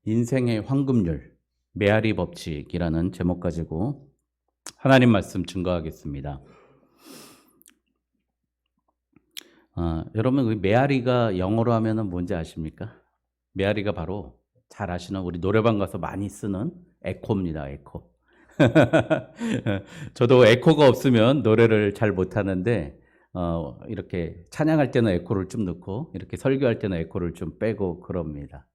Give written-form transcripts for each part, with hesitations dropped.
인생의 황금률, 메아리 법칙이라는 제목 가지고 하나님 말씀 증거하겠습니다. 여러분, 메아리가 영어로 하면은 뭔지 아십니까? 메아리가 바로 잘 아시는 우리 노래방 가서 많이 쓰는 에코입니다, 에코. 저도 에코가 없으면 노래를 잘 못하는데, 이렇게 찬양할 때는 에코를 좀 넣고, 이렇게 설교할 때는 에코를 좀 빼고 그럽니다.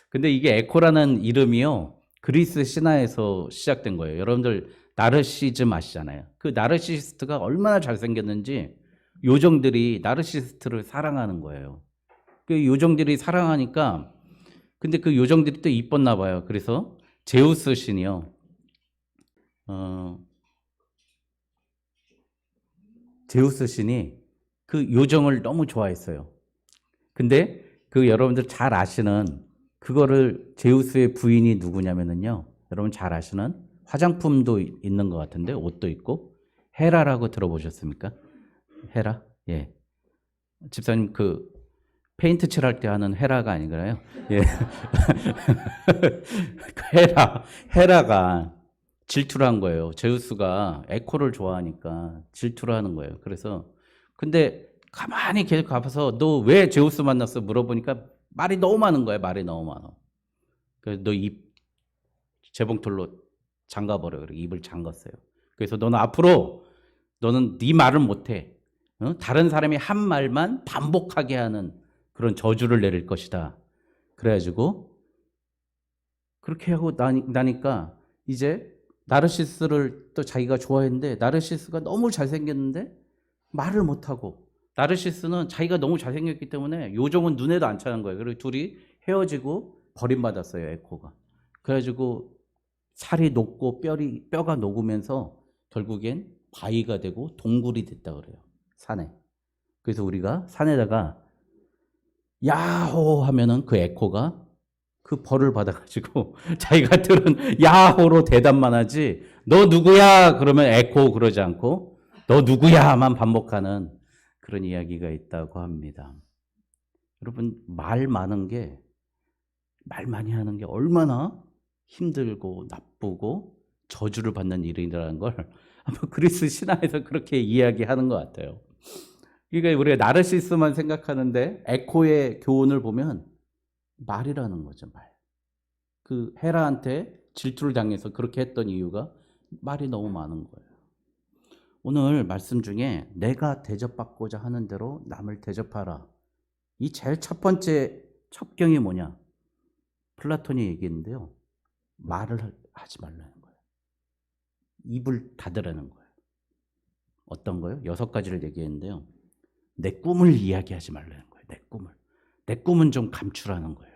근데 이게 에코라는 이름이요, 그리스 신화에서 시작된 거예요. 여러분들 나르시즘 아시잖아요. 그 나르시스트가 얼마나 잘생겼는지 요정들이 나르시스트를 사랑하는 거예요. 그 요정들이 사랑하니까, 근데 그 요정들이 또 이뻤나 봐요. 그래서 제우스 신이요, 제우스 신이 그 요정을 너무 좋아했어요. 근데 그 여러분들 잘 아시는 그거를 제우스의 부인이 누구냐면은요, 여러분 잘 아시는 화장품도 있는 것 같은데, 옷도 있고, 헤라라고 들어보셨습니까? 헤라? 예. 집사님 그 페인트 칠할 때 하는 헤라가 아닌가요? 예. 헤라가 질투를 한 거예요. 제우스가 에코를 좋아하니까 질투를 하는 거예요. 그래서 근데 가만히 계속 가봐서 너 왜 제우스 만났어? 물어보니까 말이 너무 많은 거예요. 말이 너무 많아. 그래서 너 입 재봉틀로 잠가버려. 그래 입을 잠갔어요. 그래서 너는 앞으로 너는 네 말을 못해. 다른 사람이 한 말만 반복하게 하는 그런 저주를 내릴 것이다. 그래가지고 그렇게 하고 나니까 이제 나르시스를 또 자기가 좋아했는데, 나르시스가 너무 잘생겼는데 말을 못하고, 나르시스는 자기가 너무 잘생겼기 때문에 요정은 눈에도 안 차는 거예요. 그리고 둘이 헤어지고 버림받았어요, 에코가. 그래가지고 살이 녹고 뼈가 녹으면서 결국엔 바위가 되고 동굴이 됐다 그래요, 산에. 그래서 우리가 산에다가 야호 하면은 그 에코가 그 벌을 받아가지고 자기가 들은 야호로 대답만 하지, 너 누구야? 그러면 에코 그러지 않고 너 누구야만 반복하는 그런 이야기가 있다고 합니다. 여러분, 말 많이 하는 게 얼마나 힘들고 나쁘고 저주를 받는 일이라는 걸 아마 그리스 신화에서 그렇게 이야기하는 것 같아요. 그러니까 우리가 나르시스만 생각하는데 에코의 교훈을 보면 말이라는 거죠, 말. 그 헤라한테 질투를 당해서 그렇게 했던 이유가 말이 너무 많은 거예요. 오늘 말씀 중에 내가 대접받고자 하는 대로 남을 대접하라. 이 제일 첫 번째 첩경이 뭐냐? 플라톤이 얘기했는데요, 말을 하지 말라는 거예요. 입을 닫으라는 거예요. 어떤 거요? 6가지를 얘기했는데요, 내 꿈을 이야기하지 말라는 거예요. 내 꿈은 좀 감추라는 거예요.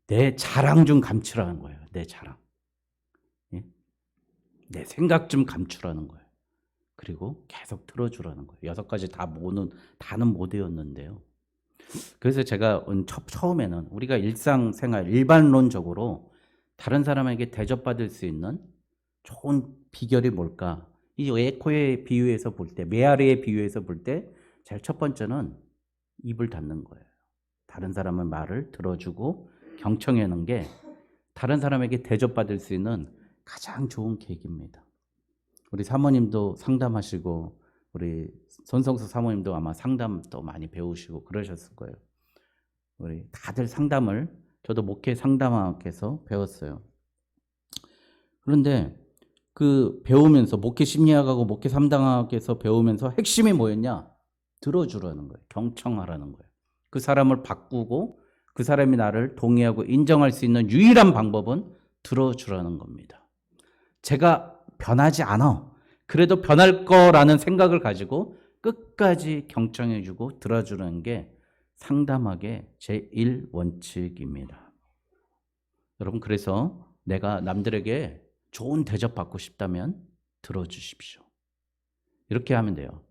내 자랑 좀 감추라는 거예요. 내 자랑. 예? 내 생각 좀 감추라는 거예요. 그리고 계속 들어주라는 거예요. 6가지 다는 못 외웠는데요. 그래서 제가 처음에는 우리가 일상생활 일반론적으로 다른 사람에게 대접받을 수 있는 좋은 비결이 뭘까? 이 에코의 비유에서 볼 때, 메아리의 비유에서 볼 때 제일 첫 번째는 입을 닫는 거예요. 다른 사람의 말을 들어주고 경청하는 게 다른 사람에게 대접받을 수 있는 가장 좋은 계기입니다. 우리 사모님도 상담하시고, 우리 손성수 사모님도 아마 상담도 많이 배우시고 그러셨을 거예요. 우리 다들 상담을, 저도 목회 상담학에서 배웠어요. 그런데 그 배우면서, 목회 심리학하고 목회 상담학에서 배우면서 핵심이 뭐였냐? 들어주라는 거예요. 경청하라는 거예요. 그 사람을 바꾸고 그 사람이 나를 동의하고 인정할 수 있는 유일한 방법은 들어주라는 겁니다. 제가 변하지 않아. 그래도 변할 거라는 생각을 가지고 끝까지 경청해주고 들어주는 게 상담학의 제1원칙입니다. 여러분, 그래서 내가 남들에게 좋은 대접 받고 싶다면 들어주십시오. 이렇게 하면 돼요.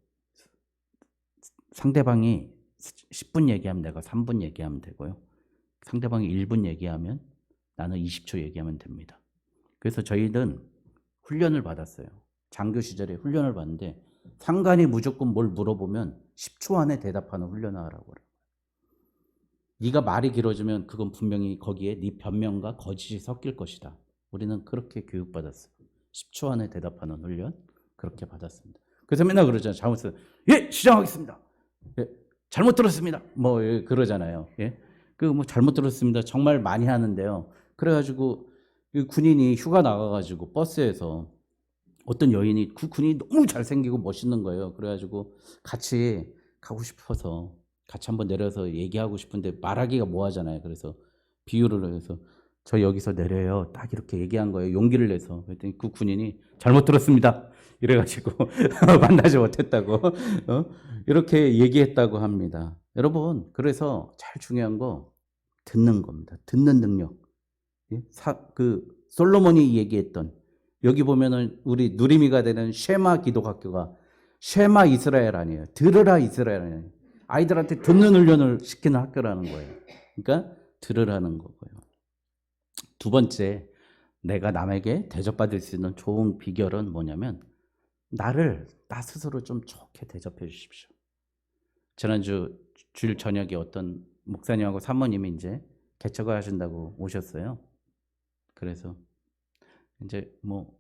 상대방이 10분 얘기하면 내가 3분 얘기하면 되고요. 상대방이 1분 얘기하면 나는 20초 얘기하면 됩니다. 그래서 저희는 훈련을 받았어요. 장교 시절에 훈련을 받는데 상관이 무조건 뭘 물어보면 10초 안에 대답하는 훈련을 하라고 그래요. 네가 말이 길어지면 그건 분명히 거기에 네 변명과 거짓이 섞일 것이다. 우리는 그렇게 교육받았어요. 10초 안에 대답하는 훈련 그렇게 받았습니다. 그래서 맨날 그러잖아요. 잘못했어요. 예, 시정하겠습니다. 예, 잘못 들었습니다. 뭐 그러잖아요. 예, 그 뭐 잘못 들었습니다. 정말 많이 하는데요. 그래가지고 군인이 휴가 나가가지고 버스에서 어떤 여인이 그 군인이 너무 잘생기고 멋있는 거예요. 그래가지고 같이 가고 싶어서 같이 한번 내려서 얘기하고 싶은데 말하기가 뭐하잖아요. 그래서 비유를 해서 저 여기서 내려요. 딱 이렇게 얘기한 거예요. 용기를 내서. 그랬더니 그 군인이 잘못 들었습니다. 이래가지고 만나지 못했다고 이렇게 얘기했다고 합니다. 여러분, 그래서 제일 중요한 거 듣는 겁니다. 듣는 능력. 예? 그 솔로몬이 얘기했던 여기 보면은 우리 누리미가 되는 쉐마 기독학교가 쉐마 이스라엘 아니에요. 들으라 이스라엘 아니에요. 아이들한테 듣는 훈련을 시키는 학교라는 거예요. 그러니까 들으라는 거고요. 두 번째, 내가 남에게 대접받을 수 있는 좋은 비결은 뭐냐면 나 스스로 좀 좋게 대접해 주십시오. 지난주 주일 저녁에 어떤 목사님하고 사모님이 이제 개척을 하신다고 오셨어요. 그래서 이제 뭐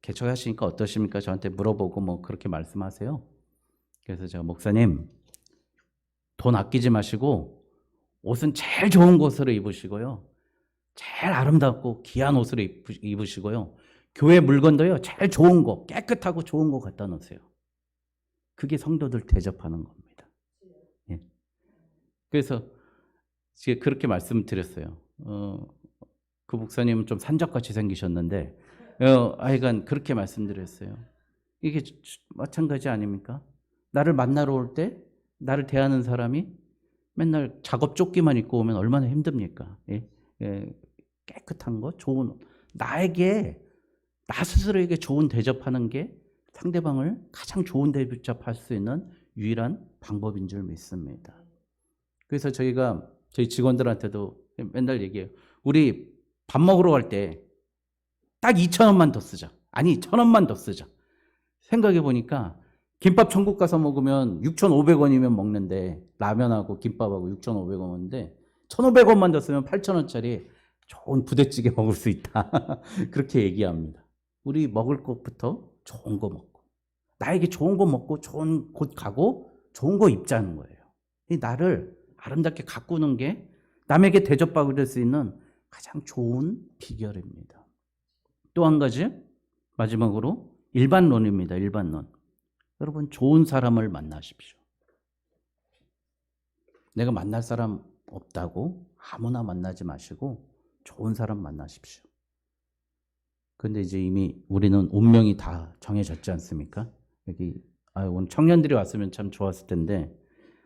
개척하시니까 어떠십니까? 저한테 물어보고 뭐 그렇게 말씀하세요. 그래서 제가 목사님 돈 아끼지 마시고 옷은 제일 좋은 것으로 입으시고요. 제일 아름답고 귀한 옷을 입으시고요. 교회 물건도요. 제일 좋은 거, 깨끗하고 좋은 거 갖다 놓으세요. 그게 성도들 대접하는 겁니다. 예. 그래서 제가 그렇게 말씀드렸어요. 그 목사님은 좀 산적같이 생기셨는데 하여간 그렇게 말씀드렸어요. 이게 마찬가지 아닙니까? 나를 만나러 올 때 나를 대하는 사람이 맨날 작업 조끼만 입고 오면 얼마나 힘듭니까? 예? 예, 깨끗한 거, 좋은 옷. 나 스스로에게 좋은 대접하는 게 상대방을 가장 좋은 대접할 수 있는 유일한 방법인 줄 믿습니다. 그래서 저희 직원들한테도 맨날 얘기해요. 우리 밥 먹으러 갈 때 딱 2,000원만 더 쓰자. 아니 1,000원만 더 쓰자. 생각해 보니까 김밥 천국 가서 먹으면 6,500원이면 먹는데 라면하고 김밥하고 6,500원인데 1,500원만 더 쓰면 8,000원짜리 좋은 부대찌개 먹을 수 있다. 그렇게 얘기합니다. 우리 먹을 것부터 좋은 거 먹고 나에게 좋은 거 먹고 좋은 곳 가고 좋은 거 입자는 거예요. 이 나를 아름답게 가꾸는 게 남에게 대접받을 수 있는 가장 좋은 비결입니다. 또 한 가지 마지막으로 일반론입니다. 일반론. 여러분 좋은 사람을 만나십시오. 내가 만날 사람 없다고 아무나 만나지 마시고 좋은 사람 만나십시오. 그런데 이제 이미 우리는 운명이 다 정해졌지 않습니까? 여기 오늘 청년들이 왔으면 참 좋았을 텐데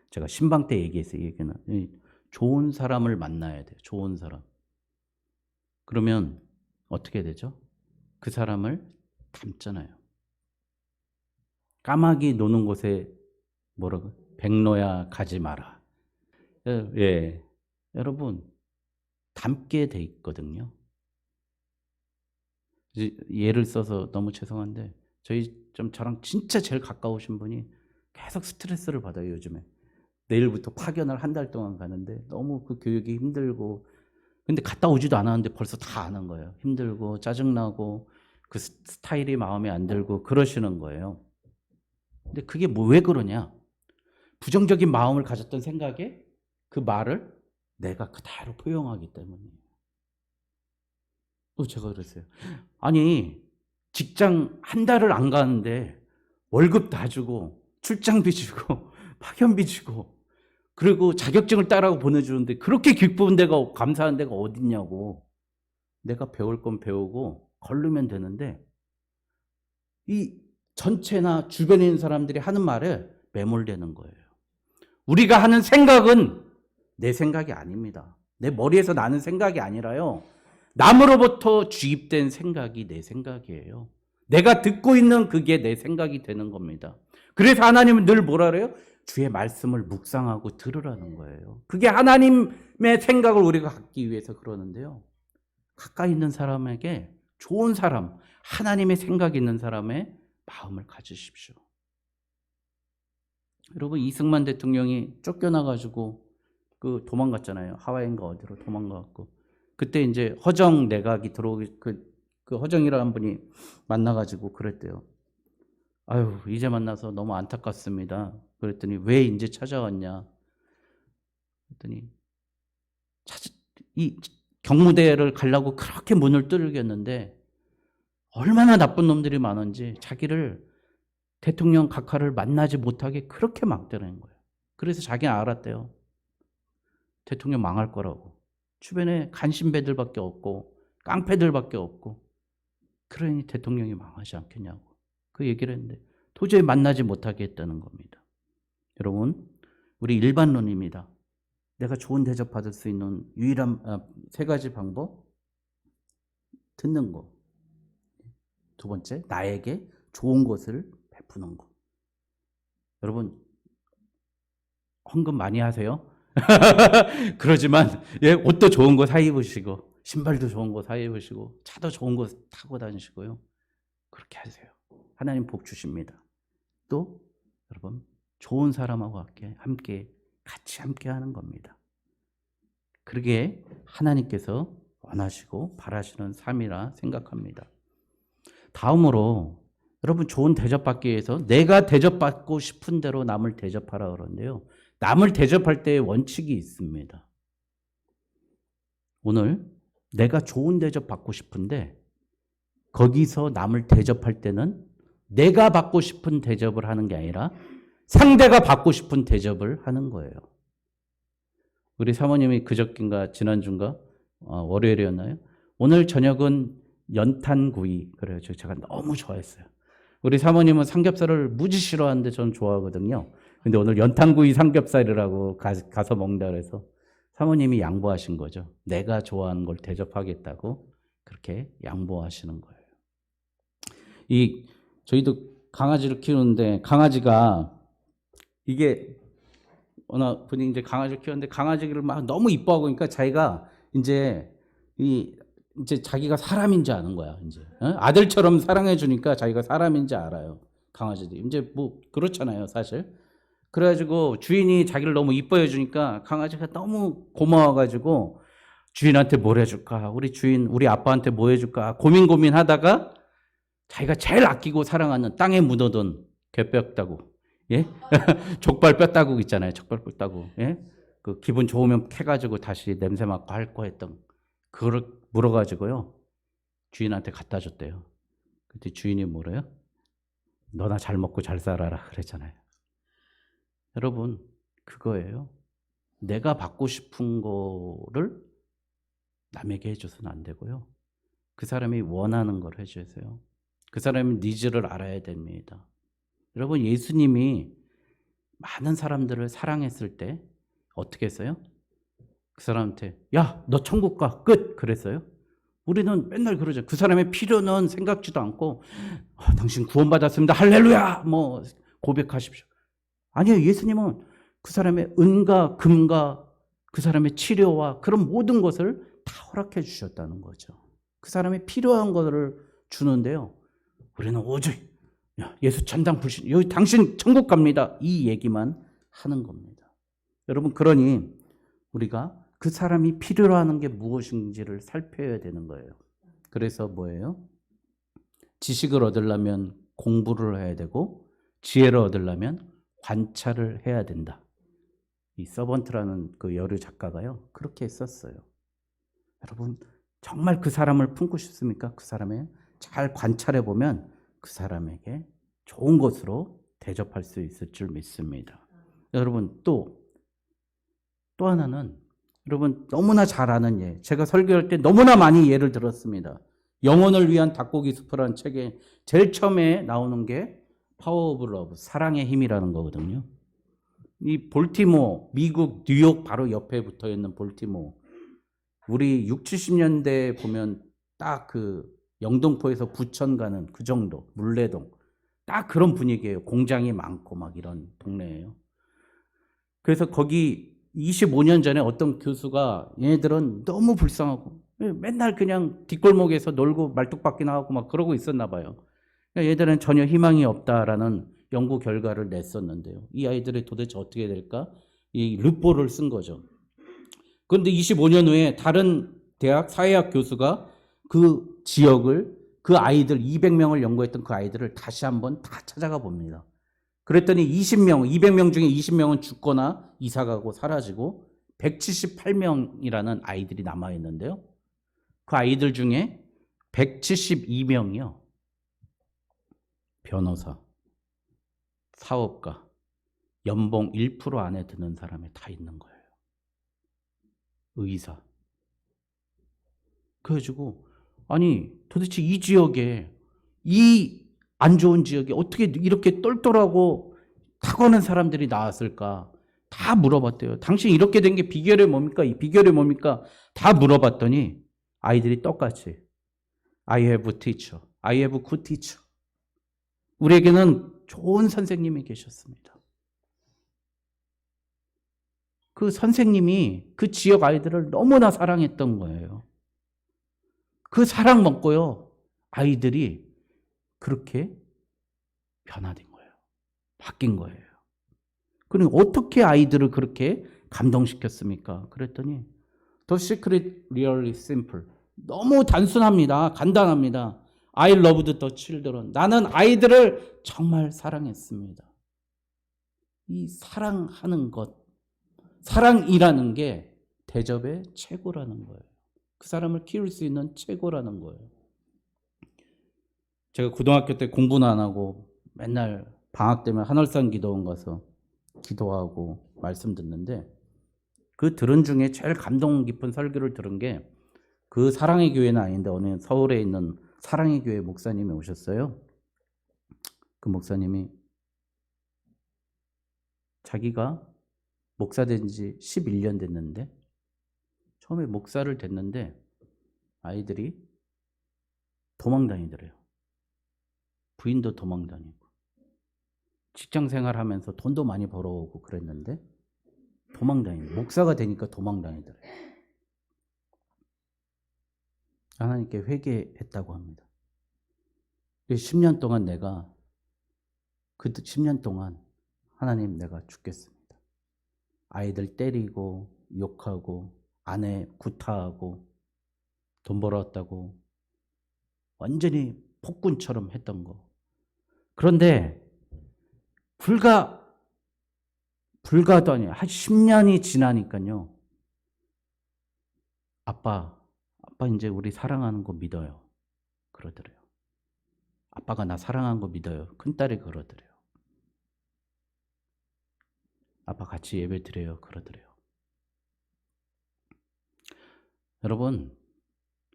제가 신방 때 얘기했어요. 얘기는 좋은 사람을 만나야 돼요. 좋은 사람. 그러면 어떻게 되죠? 그 사람을 닮잖아요. 까마귀 노는 곳에 뭐라고? 백로야 가지 마라. 예, 여러분 닮게 돼 있거든요. 예를 써서 너무 죄송한데 저랑 진짜 제일 가까우신 분이 계속 스트레스를 받아요. 요즘에 내일부터 파견을 한 달 동안 가는데 너무 그 교육이 힘들고 근데 갔다 오지도 않았는데 벌써 다 아는 거예요. 힘들고 짜증나고 그 스타일이 마음에 안 들고 그러시는 거예요. 근데 그게 왜 그러냐? 부정적인 마음을 가졌던 생각에 그 말을 내가 그대로 포용하기 때문이에요. 제가 그랬어요. 아니 직장 한 달을 안 가는데 월급 다 주고 출장비 주고 파견비 주고 그리고 자격증을 따라고 보내주는데 그렇게 기쁜 데가 감사한 데가 어딨냐고. 내가 배울 건 배우고 걸르면 되는데 이 전체나 주변에 있는 사람들이 하는 말에 매몰되는 거예요. 우리가 하는 생각은 내 생각이 아닙니다. 내 머리에서 나는 생각이 아니라요. 남으로부터 주입된 생각이 내 생각이에요. 내가 듣고 있는 그게 내 생각이 되는 겁니다. 그래서 하나님은 늘 뭐라 그래요? 주의 말씀을 묵상하고 들으라는 거예요. 그게 하나님의 생각을 우리가 갖기 위해서 그러는데요. 가까이 있는 사람에게 좋은 사람, 하나님의 생각이 있는 사람의 마음을 가지십시오. 여러분 이승만 대통령이 쫓겨나가지고 그 도망갔잖아요. 하와이인가 어디로 도망가갖고. 그때 이제 허정 내각이 들어오기, 그 허정이라는 분이 만나가지고 그랬대요. 아유, 이제 만나서 너무 안타깝습니다. 그랬더니 왜 이제 찾아왔냐? 그랬더니 이 경무대를 가려고 그렇게 문을 두들겼는데 얼마나 나쁜 놈들이 많은지 자기를 대통령 각하를 만나지 못하게 그렇게 막대는 거예요. 그래서 자기는 알았대요. 대통령 망할 거라고. 주변에 간신배들밖에 없고 깡패들밖에 없고 그러니 대통령이 망하지 않겠냐고 그 얘기를 했는데 도저히 만나지 못하게 했다는 겁니다. 여러분, 우리 일반론입니다. 내가 좋은 대접 받을 수 있는 유일한 세 가지 방법. 듣는 거. 두 번째, 나에게 좋은 것을 베푸는 거. 여러분, 헌금 많이 하세요? 그러지만 예, 옷도 좋은 거 사 입으시고 신발도 좋은 거 사 입으시고 차도 좋은 거 타고 다니시고요. 그렇게 하세요. 하나님 복 주십니다. 또 여러분, 좋은 사람하고 함께 같이 함께 하는 겁니다. 그러게 하나님께서 원하시고 바라시는 삶이라 생각합니다. 다음으로 여러분, 좋은 대접받기 위해서 내가 대접받고 싶은 대로 남을 대접하라 그러는데요. 남을 대접할 때의 원칙이 있습니다. 오늘 내가 좋은 대접 받고 싶은데 거기서 남을 대접할 때는 내가 받고 싶은 대접을 하는 게 아니라 상대가 받고 싶은 대접을 하는 거예요. 우리 사모님이 그저께인가 지난주인가 월요일이었나요? 오늘 저녁은 연탄구이. 그래요. 제가 너무 좋아했어요. 우리 사모님은 삼겹살을 무지 싫어하는데 저는 좋아하거든요. 근데 오늘 연탄구이 삼겹살이라고 가서 먹는다 그래서 사모님이 양보하신 거죠. 내가 좋아하는 걸 대접하겠다고 그렇게 양보하시는 거예요. 저희도 강아지를 키우는데 강아지가 이게 어느 분이 이제 강아지를 키웠는데 강아지를 막 너무 이뻐하고 그러니까 자기가 이제 자기가 사람인지 아는 거야. 이제 아들처럼 사랑해 주니까 자기가 사람인지 알아요. 강아지들이 이제 뭐 그렇잖아요, 사실. 그래가지고 주인이 자기를 너무 이뻐해 주니까 강아지가 너무 고마워가지고 주인한테 뭘 해줄까? 우리 아빠한테 뭐 해줄까? 고민하다가 자기가 제일 아끼고 사랑하는 땅에 묻어둔 괴뼈따구, 예? 족발 뼈따구 있잖아요. 족발 뼈따구, 예? 그 기분 좋으면 캐가지고 다시 냄새 맡고 할 거 했던 그걸 물어가지고요 주인한테 갖다 줬대요. 그때 주인이 뭐래요? 너나 잘 먹고 잘 살아라 그랬잖아요. 여러분, 그거예요. 내가 받고 싶은 거를 남에게 해줘서는 안 되고요. 그 사람이 원하는 걸 해주세요. 그 사람의 니즈를 알아야 됩니다. 여러분, 예수님이 많은 사람들을 사랑했을 때 어떻게 했어요? 그 사람한테 야, 너 천국 가, 끝! 그랬어요? 우리는 맨날 그러죠. 그 사람의 필요는 생각지도 않고 당신 구원받았습니다. 할렐루야! 뭐 고백하십시오. 아니요, 예수님은 그 사람의 은과 금과 그 사람의 치료와 그런 모든 것을 다 허락해 주셨다는 거죠. 그 사람의 필요한 것을 주는데요. 우리는 오직 예수 천당 불신, 여기 당신 천국 갑니다. 이 얘기만 하는 겁니다. 여러분, 그러니 우리가 그 사람이 필요로 하는 게 무엇인지를 살펴야 되는 거예요. 그래서 뭐예요? 지식을 얻으려면 공부를 해야 되고 지혜를 얻으려면 관찰을 해야 된다. 이 서번트라는 그 여류 작가가요 그렇게 했었어요. 여러분, 정말 그 사람을 품고 싶습니까? 그 사람을 잘 관찰해 보면 그 사람에게 좋은 것으로 대접할 수 있을 줄 믿습니다. 여러분, 또 하나는 여러분 너무나 잘 아는 예. 제가 설교할 때 너무나 많이 예를 들었습니다. 영혼을 위한 닭고기 수프라는 책에 제일 처음에 나오는 게 파워 오브 러브, 사랑의 힘이라는 거거든요. 이 볼티모어, 미국 뉴욕 바로 옆에 붙어 있는 볼티모어. 우리 60, 70년대 보면 딱 그 영등포에서 부천 가는 그 정도, 물레동. 딱 그런 분위기예요. 공장이 많고 막 이런 동네예요. 그래서 거기 25년 전에 어떤 교수가 얘네들은 너무 불쌍하고 맨날 그냥 뒷골목에서 놀고 말뚝박기 나가고 막 그러고 있었나 봐요. 얘들은 전혀 희망이 없다라는 연구 결과를 냈었는데요. 이 아이들이 도대체 어떻게 될까? 이 르포를 쓴 거죠. 그런데 25년 후에 다른 대학 사회학 교수가 그 지역을, 그 아이들 200명을 연구했던 그 아이들을 다시 한번 다 찾아가 봅니다. 그랬더니 200명 중에 20명은 죽거나 이사가고 사라지고 178명이라는 아이들이 남아있는데요. 그 아이들 중에 172명이요. 변호사, 사업가, 연봉 1% 안에 드는 사람이 다 있는 거예요. 의사. 그래가지고 아니 도대체 이 지역에, 이 안 좋은 지역에 어떻게 이렇게 똘똘하고 타고난 사람들이 나왔을까? 다 물어봤대요. 당신 이렇게 된 게 비결이 뭡니까? 이 비결이 뭡니까? 다 물어봤더니 아이들이 똑같이 I have a teacher. I have a good teacher. 우리에게는 좋은 선생님이 계셨습니다. 그 선생님이 그 지역 아이들을 너무나 사랑했던 거예요. 그 사랑 먹고요, 아이들이 그렇게 변화된 거예요. 바뀐 거예요. 그럼 어떻게 아이들을 그렇게 감동시켰습니까? 그랬더니 The secret really simple. 너무 단순합니다. 간단합니다. I loved the children. 나는 아이들을 정말 사랑했습니다. 이 사랑하는 것, 사랑이라는 게 대접의 최고라는 거예요. 그 사람을 키울 수 있는 최고라는 거예요. 제가 고등학교 때 공부는 안 하고 맨날 방학 되면 한월산 기도원 가서 기도하고 말씀 듣는데, 그 들은 중에 제일 감동 깊은 설교를 들은 게, 그 사랑의 교회는 아닌데 어느 서울에 있는 사랑의 교회 목사님이 오셨어요. 그 목사님이 자기가 목사 된 지 11년 됐는데, 처음에 목사를 됐는데 아이들이 도망다니더래요. 부인도 도망다니고 직장 생활하면서 돈도 많이 벌어오고 그랬는데 도망다니고, 목사가 되니까 도망다니더래요. 하나님께 회개했다고 합니다. 10년 동안 내가, 그 10년 동안 하나님 내가 죽겠습니다. 아이들 때리고 욕하고 아내 구타하고 돈 벌어왔다고 완전히 폭군처럼 했던 거. 그런데 불가도 아니에요. 한 10년이 지나니까요. 아빠 이제 우리 사랑하는 거 믿어요. 그러더래요. 아빠가 나 사랑하는 거 믿어요. 큰딸이 그러더래요. 아빠 같이 예배 드려요. 그러더래요. 여러분,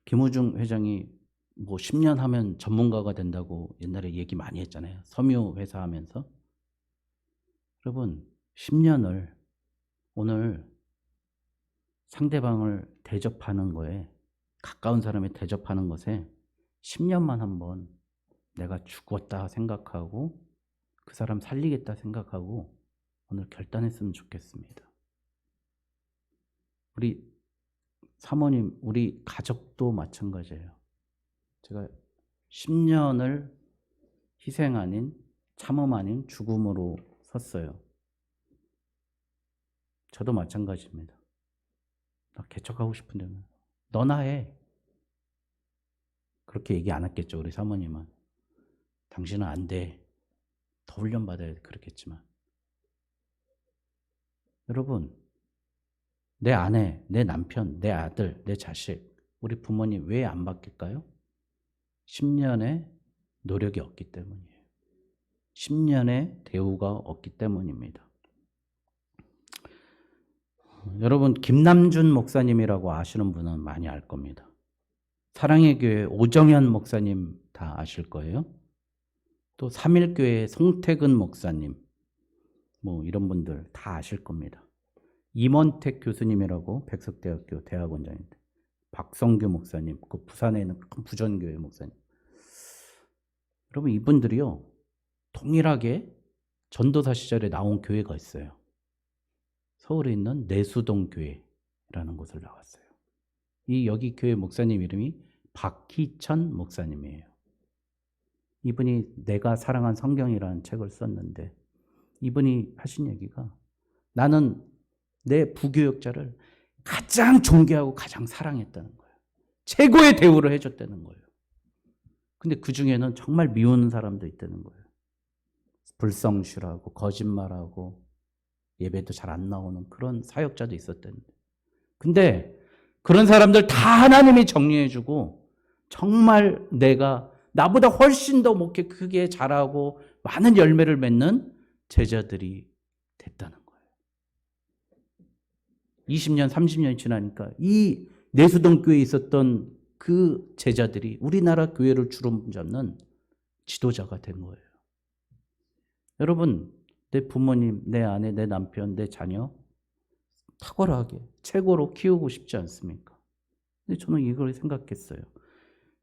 김우중 회장이 뭐 10년 하면 전문가가 된다고 옛날에 얘기 많이 했잖아요. 섬유 회사 하면서. 여러분, 10년을 오늘 상대방을 대접하는 거에, 가까운 사람에 대접하는 것에 10년만 한번 내가 죽었다 생각하고 그 사람 살리겠다 생각하고 오늘 결단했으면 좋겠습니다. 우리 사모님, 우리 가족도 마찬가지예요. 제가 10년을 희생 아닌, 참음 아닌 죽음으로 섰어요. 저도 마찬가지입니다. 나 개척하고 싶은데 너나 해. 그렇게 얘기 안 했겠죠, 우리 사모님은. 당신은 안 돼. 더 훈련받아야 돼. 그렇겠지만. 여러분, 내 아내, 내 남편, 내 아들, 내 자식, 우리 부모님 왜 안 바뀔까요? 10년의 노력이 없기 때문이에요. 10년의 대우가 없기 때문입니다. 여러분, 김남준 목사님이라고 아시는 분은 많이 알 겁니다. 사랑의 교회 오정현 목사님 다 아실 거예요. 또 삼일교회 송태근 목사님, 뭐 이런 분들 다 아실 겁니다. 임원택 교수님이라고 백석대학교 대학원장인데, 박성규 목사님, 그 부산에 있는 큰 부전교회 목사님. 여러분, 이분들이요, 동일하게 전도사 시절에 나온 교회가 있어요. 서울에 있는 내수동 교회라는 곳을 나왔어요. 여기 교회 목사님 이름이 박희천 목사님이에요. 이분이 내가 사랑한 성경이라는 책을 썼는데, 이분이 하신 얘기가, 나는 내 부교역자를 가장 존경하고 가장 사랑했다는 거예요. 최고의 대우를 해줬다는 거예요. 근데 그 중에는 정말 미우는 사람도 있다는 거예요. 불성실하고 거짓말하고 예배도 잘 안 나오는 그런 사역자도 있었다는데. 근데 그런 사람들 다 하나님이 정리해주고 정말 내가 나보다 훨씬 더 목회 크게 잘하고 많은 열매를 맺는 제자들이 됐다는 거예요. 20년, 30년이 지나니까 이 내수동 교회에 있었던 그 제자들이 우리나라 교회를 주름잡는 지도자가 된 거예요. 여러분, 내 부모님, 내 아내, 내 남편, 내 자녀 탁월하게 최고로 키우고 싶지 않습니까? 근데 저는 이걸 생각했어요.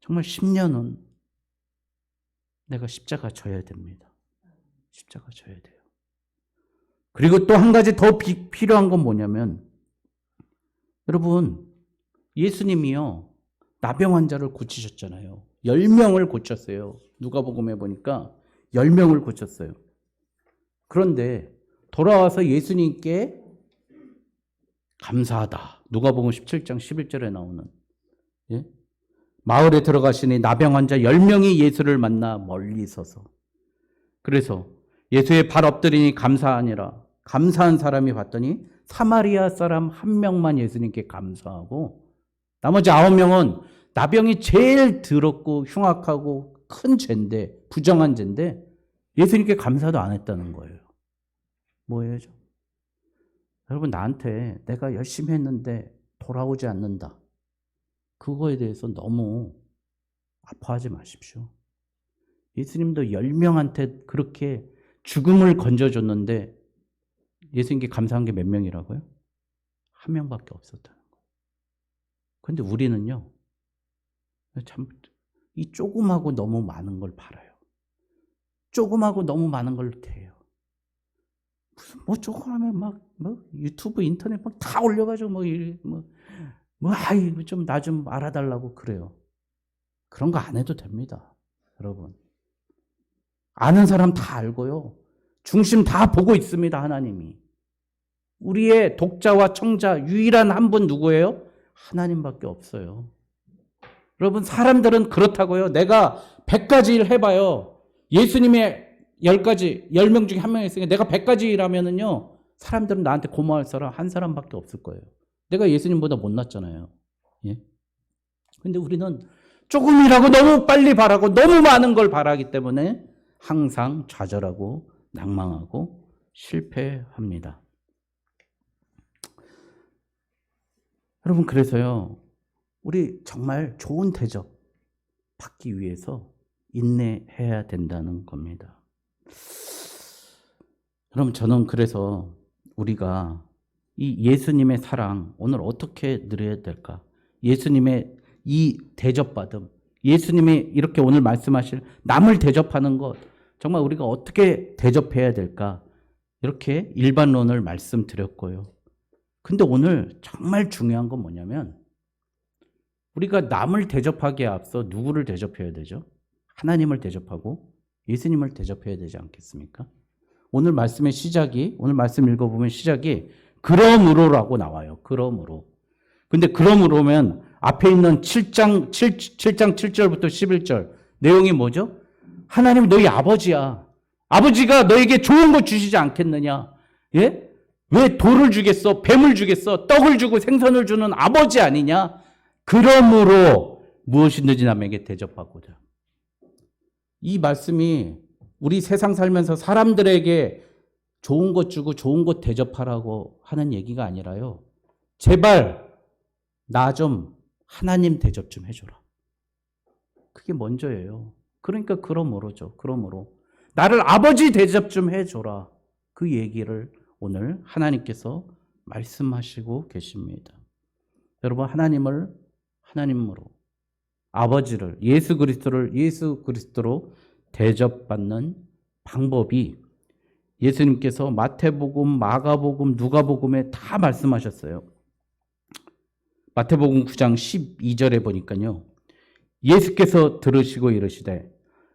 정말 10년은 내가 십자가 져야 됩니다. 십자가 져야 돼요. 그리고 또 한 가지 더 필요한 건 뭐냐면, 여러분, 예수님이요, 나병 환자를 고치셨잖아요. 10명을 고쳤어요. 누가복음에 보니까 10명을 고쳤어요. 그런데 돌아와서 예수님께 감사하다. 누가복음 17장 11절에 나오는, 예? 마을에 들어가시니 나병 환자 10명이 예수를 만나 멀리 서서, 그래서 예수의 발 엎드리니 감사하니라. 감사한 사람이 봤더니 사마리아 사람 한 명만 예수님께 감사하고 나머지 9명은 나병이 제일 더럽고 흉악하고 큰 죄인데, 부정한 죄인데 예수님께 감사도 안 했다는 거예요. 뭐예요? 여러분, 나한테 내가 열심히 했는데 돌아오지 않는다. 그거에 대해서 너무 아파하지 마십시오. 예수님도 10명한테 그렇게 죽음을 건져줬는데 예수님께 감사한 게 몇 명이라고요? 한 명밖에 없었다는 거예요. 그런데 우리는요, 참, 이 조금하고 너무 많은 걸 바라요. 조금하고 너무 많은 걸 대요. 무슨 뭐 조금 하면 막 유튜브 인터넷 막 다 올려가지고 아이 좀 나 좀 알아달라고 그래요. 그런 거 안 해도 됩니다, 여러분. 아는 사람 다 알고요. 중심 다 보고 있습니다, 하나님이. 우리의 독자와 청자 유일한 한 분 누구예요? 하나님밖에 없어요. 여러분, 사람들은 그렇다고요. 내가 100가지 일 해봐요. 예수님의 10가지, 10명 중에 한 명이 있으니까 내가 100가지 일하면은요, 사람들은 나한테 고마워할 사람 한 사람밖에 없을 거예요. 내가 예수님보다 못났잖아요. 예? 근데 우리는 조금이라고 너무 빨리 바라고 너무 많은 걸 바라기 때문에 항상 좌절하고 낭망하고 실패합니다. 여러분, 그래서요, 우리 정말 좋은 대접 받기 위해서 인내해야 된다는 겁니다. 여러분, 저는 그래서 우리가 이 예수님의 사랑 오늘 어떻게 누려야 될까? 예수님의 이 대접받음, 예수님이 이렇게 오늘 말씀하실 남을 대접하는 것, 정말 우리가 어떻게 대접해야 될까? 이렇게 일반론을 말씀드렸고요. 근데 오늘 정말 중요한 건 뭐냐면, 우리가 남을 대접하기에 앞서 누구를 대접해야 되죠? 하나님을 대접하고 예수님을 대접해야 되지 않겠습니까? 오늘 말씀의 시작이, 오늘 말씀 읽어보면 시작이 그러므로라고 나와요. 그러므로. 근데 그러므로면 앞에 있는 7장 7절부터 11절 내용이 뭐죠? 하나님 너희 아버지야. 아버지가 너에게 좋은 거 주시지 않겠느냐? 예? 왜 돌을 주겠어? 뱀을 주겠어? 떡을 주고 생선을 주는 아버지 아니냐? 그러므로 무엇이든지 남에게 대접하고자. 이 말씀이 우리 세상 살면서 사람들에게 좋은 것 주고 좋은 것 대접하라고 하는 얘기가 아니라요. 제발 나 좀 하나님 대접 좀 해줘라. 그게 먼저예요. 그러니까 그러므로죠. 그러므로 나를 아버지 대접 좀 해줘라. 그 얘기를 오늘 하나님께서 말씀하시고 계십니다. 여러분, 하나님으로 아버지를 예수 그리스도로 대접받는 방법이 예수님께서 마태복음, 마가복음, 누가복음에 다 말씀하셨어요. 마태복음 9장 12절에 보니까요. 예수께서 들으시고 이르시되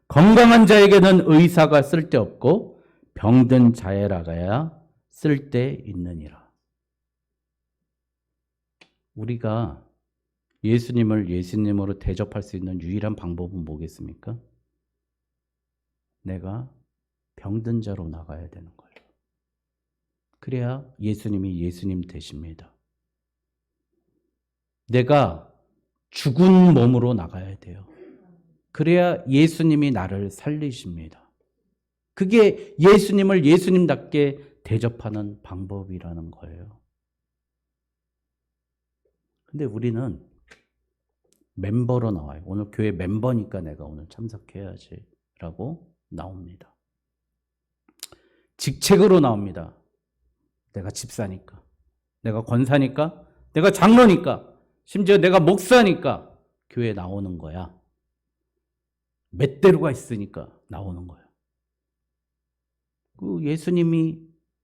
건강한 자에게는 의사가 쓸데없고 병든 자에라가야 쓸데있느니라. 우리가 예수님을 예수님으로 대접할 수 있는 유일한 방법은 뭐겠습니까? 내가 병든 자로 나가야 되는 거예요. 그래야 예수님이 예수님 되십니다. 내가 죽은 몸으로 나가야 돼요. 그래야 예수님이 나를 살리십니다. 그게 예수님을 예수님답게 대접하는 방법이라는 거예요. 근데 우리는 멤버로 나와요. 오늘 교회 멤버니까 내가 오늘 참석해야지 라고 나옵니다. 직책으로 나옵니다. 내가 집사니까, 내가 권사니까, 내가 장로니까, 심지어 내가 목사니까 교회에 나오는 거야. 몇 대로가 있으니까 나오는 거예요. 그 예수님이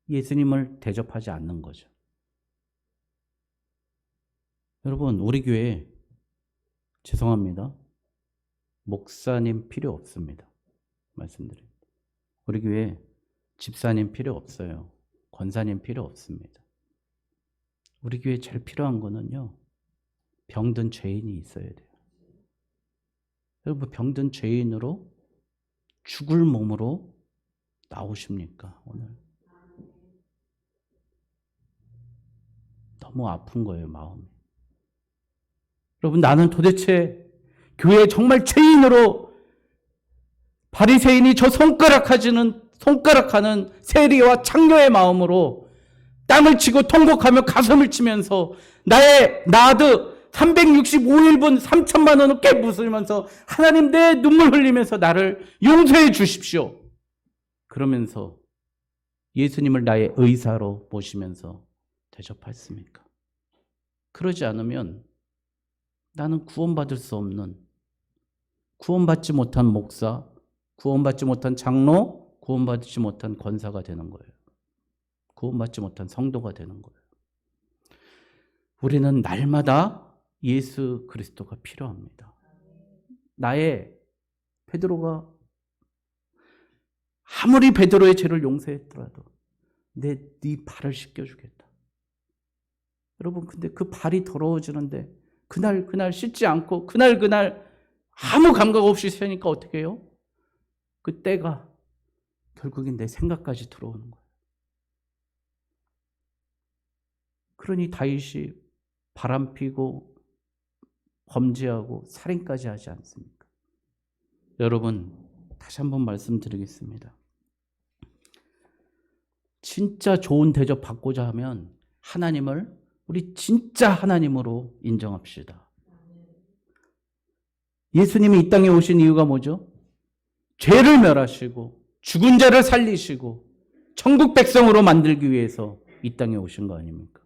예수님을 대접하지 않는 거죠. 여러분, 우리 교회 죄송합니다. 목사님 필요 없습니다. 말씀드립니다. 우리 교회 집사님 필요 없어요. 권사님 필요 없습니다. 우리 교회 제일 필요한 거는요, 병든 죄인이 있어야 돼요. 여러분, 병든 죄인으로 죽을 몸으로 나오십니까, 오늘? 너무 아픈 거예요, 마음이. 여러분, 나는 도대체 교회에 정말 죄인으로 바리새인이 저 손가락하는 세리와 창녀의 마음으로 땅을 치고 통곡하며 가슴을 치면서 나의 나드 365일분 3천만 원을 깨부수면서 하나님 내 눈물 흘리면서 나를 용서해 주십시오. 그러면서 예수님을 나의 의사로 모시면서 대접했습니까? 그러지 않으면 나는 구원받을 수 없는, 구원받지 못한 목사, 구원받지 못한 장로, 구원받지 못한 권사가 되는 거예요. 구원받지 못한 성도가 되는 거예요. 우리는 날마다 예수 그리스도가 필요합니다. 나의 베드로가 아무리 베드로의 죄를 용서했더라도 네 발을 씻겨주겠다. 여러분, 근데 그 발이 더러워지는데 그날 씻지 않고 그날 아무 감각 없이 쉬니까 어떻게 해요? 그 때가 결국엔 내 생각까지 들어오는 거예요. 그러니 다윗이 바람피고 범죄하고 살인까지 하지 않습니까? 여러분, 다시 한번 말씀드리겠습니다. 진짜 좋은 대접 받고자 하면 하나님을 우리 진짜 하나님으로 인정합시다. 예수님이 이 땅에 오신 이유가 뭐죠? 죄를 멸하시고 죽은 자를 살리시고 천국 백성으로 만들기 위해서 이 땅에 오신 거 아닙니까?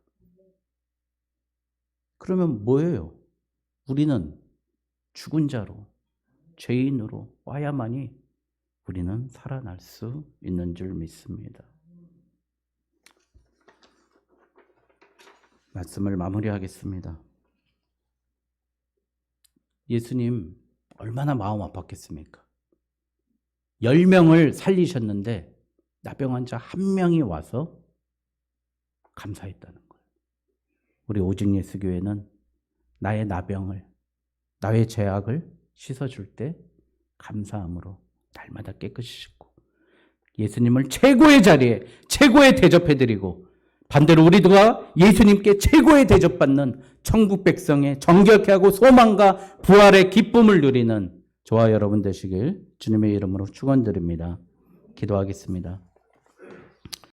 그러면 뭐예요? 우리는 죽은 자로, 죄인으로 와야만이 우리는 살아날 수 있는 줄 믿습니다. 말씀을 마무리하겠습니다. 예수님 얼마나 마음 아팠겠습니까? 10명을 살리셨는데 나병 환자 1명이 와서 감사했다는 거예요. 우리 오직 예수 교회는 나의 나병을, 나의 죄악을 씻어줄 때 감사함으로 날마다 깨끗이 씻고 예수님을 최고의 자리에 최고의 대접해드리고 반대로 우리가 예수님께 최고의 대접받는 천국 백성의 정결케 하고 소망과 부활의 기쁨을 누리는 저와 여러분 되시길 주님의 이름으로 축원드립니다. 기도하겠습니다.